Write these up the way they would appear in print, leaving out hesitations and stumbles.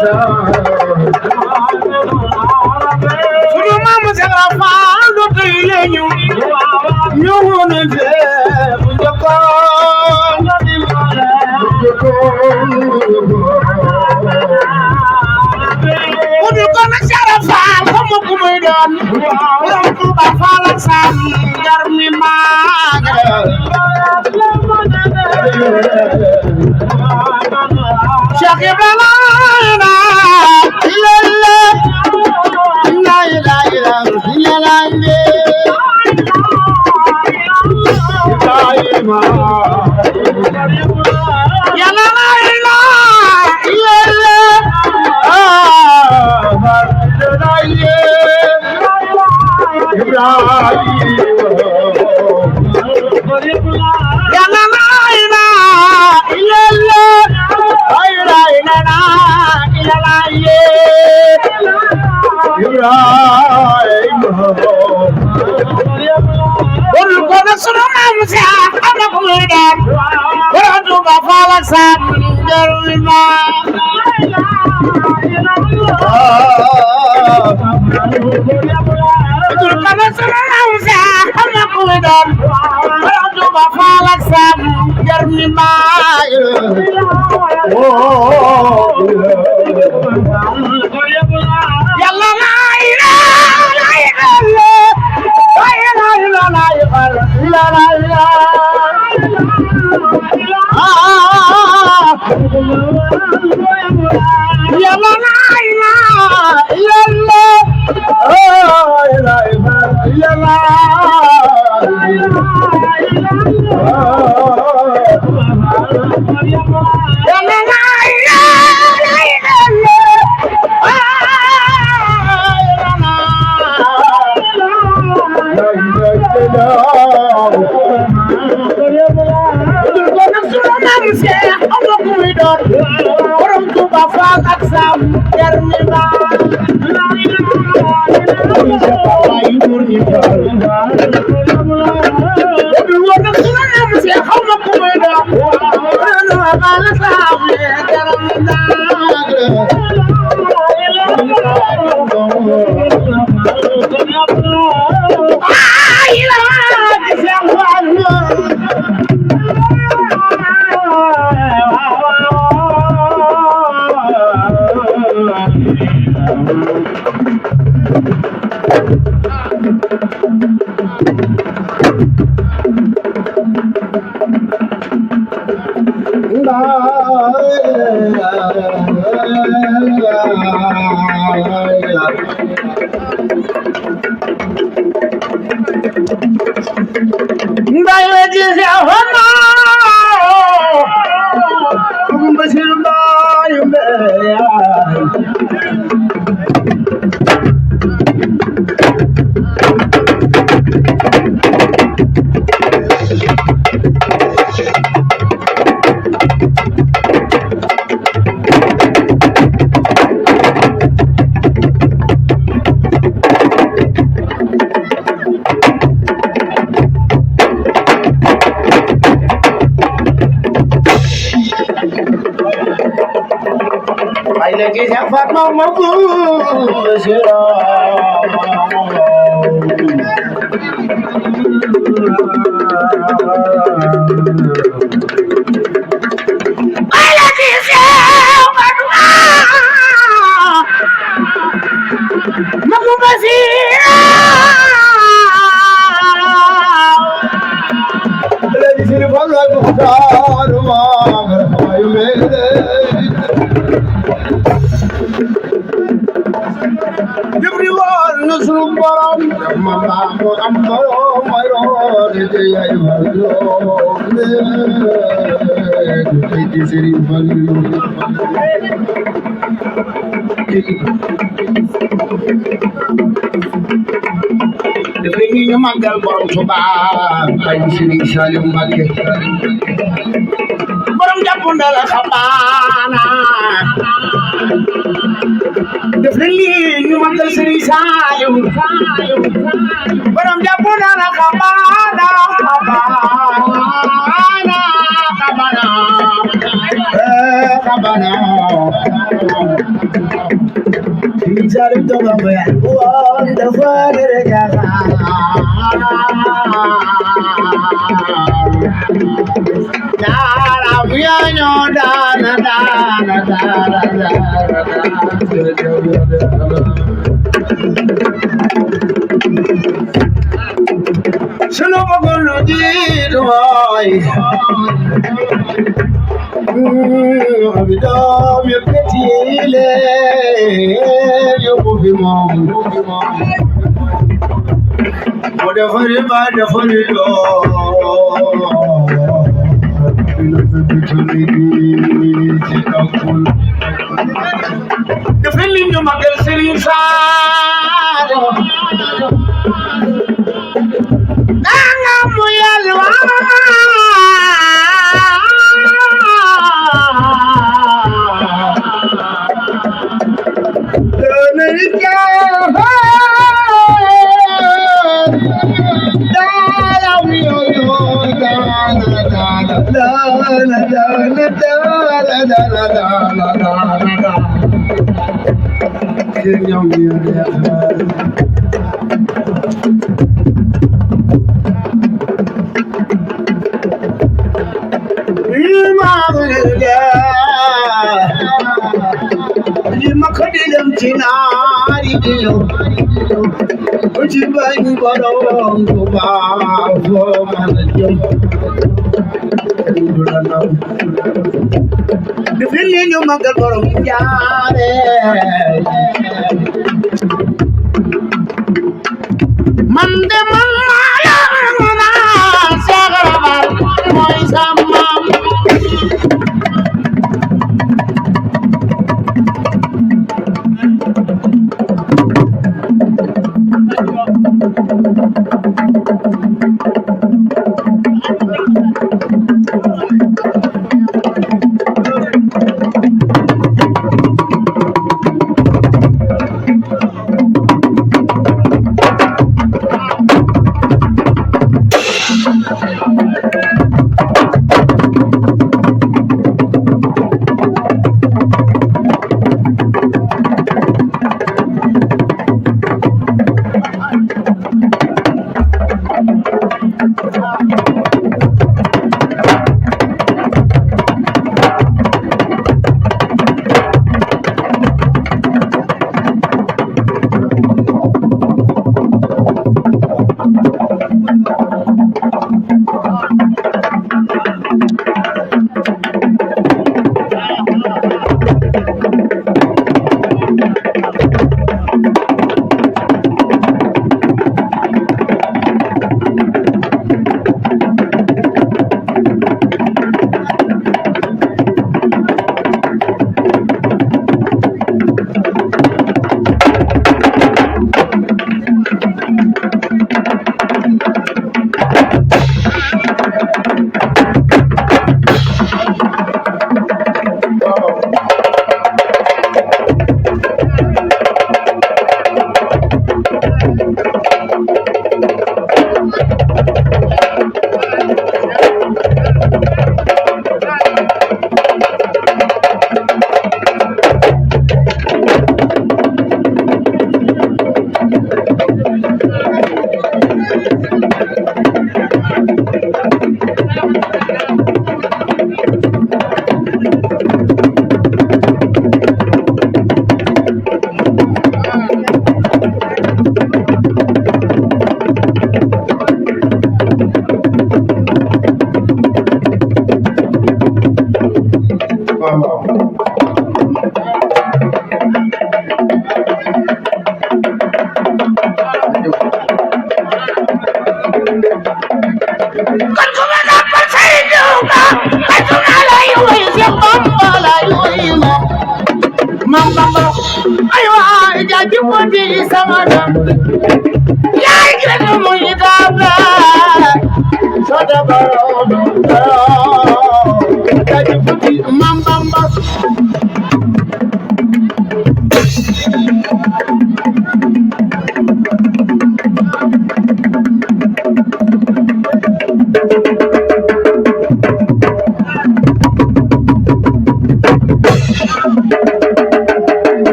sunu maam Seera Faal do tey la ñu ñëwoon bu njëkkoon budul ko nag Seera Faal xam ku muy doon borom Tuuba Faal ak Sam ngar mi maagal Cheikh Ibrahima Sam Garwima Betul kana salam sa xamna ko doon wala do ba falak Sam Garwima yalla la ilaha illallah lagi siapa mau magal borom Tuuba ay Serigne Saliou Mbacké borom jàppandal xabaana def li ñu magal Serigne Saliou borom jàppandal xabaana xabaana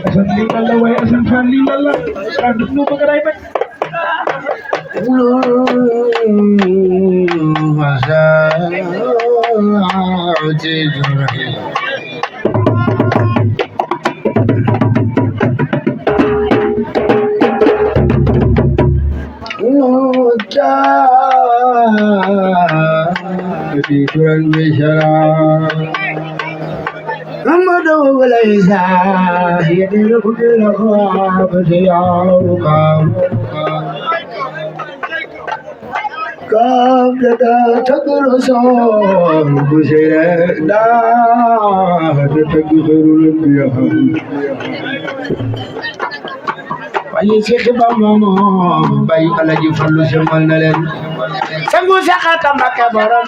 Asan lingala way asan kan lingala randut nu pagaray pa masa Kurang bicara Amadu Malaysia Yadiru Kudilakwa Basiyau Kam Dada Takuruson Kusire Da Takurul Biyahan Bayi Syekh Bamamo Bayi Alaji Fallu Semal Nalen Sanggu Sakata Maka Baram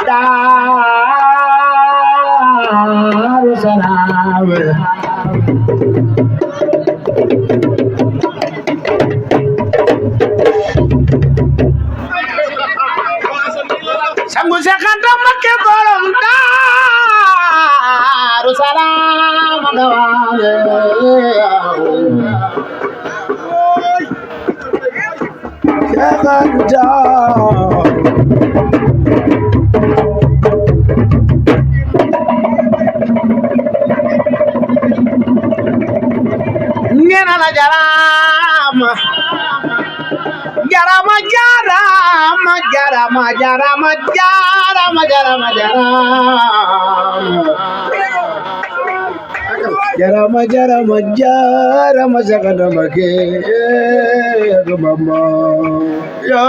Darussalam Sanggu Sakata Maka Baram Darussalam Nena la jarama jarama jarama jarama jarama jarama jarama jarama jarama jarama jarama ke mama ya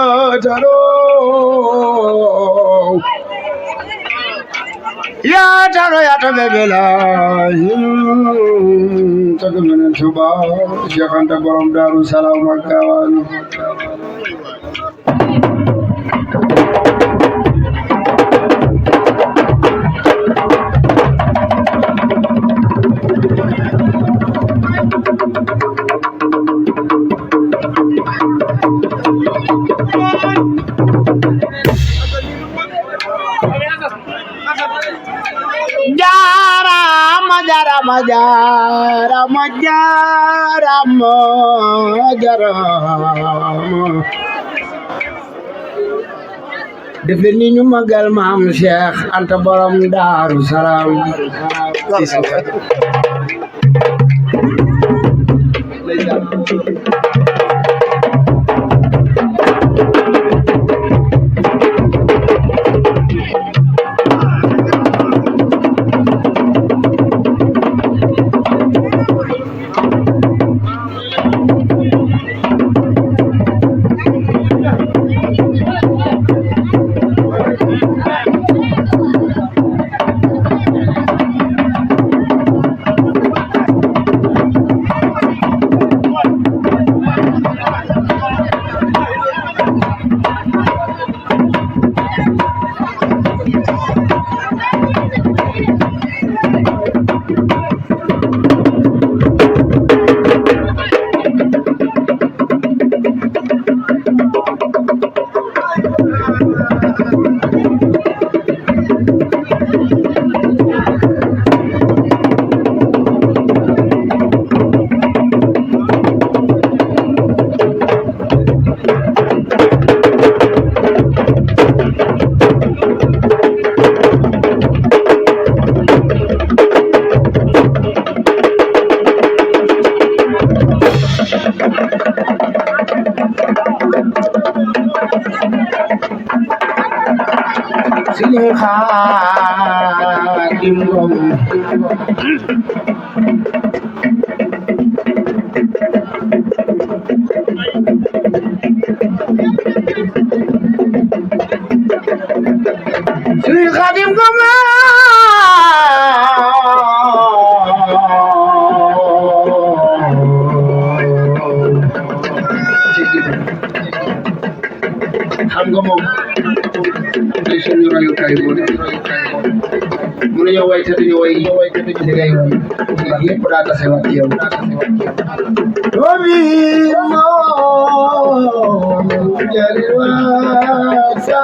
taro ya tabela tagamen suba Jakarta borom Darussalam ak kawan Jarama def leen ni ñu magal maam Cheikh Anta borom Darussalam Sini Khadim Ngom Sini Khadim Ngom xam nga moom day suñu royukaay bu mun nañoo way te duñu way li ngay way ndax lépp daa tase wax ci yow doomi moom jali waasa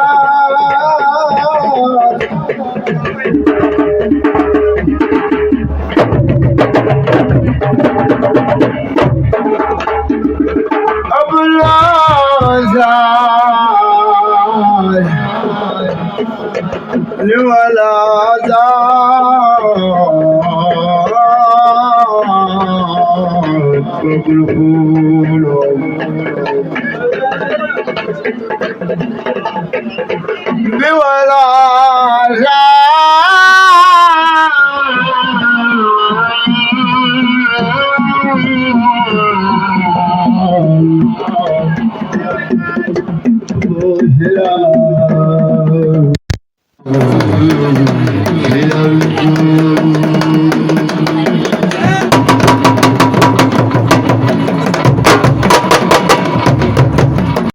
Viva la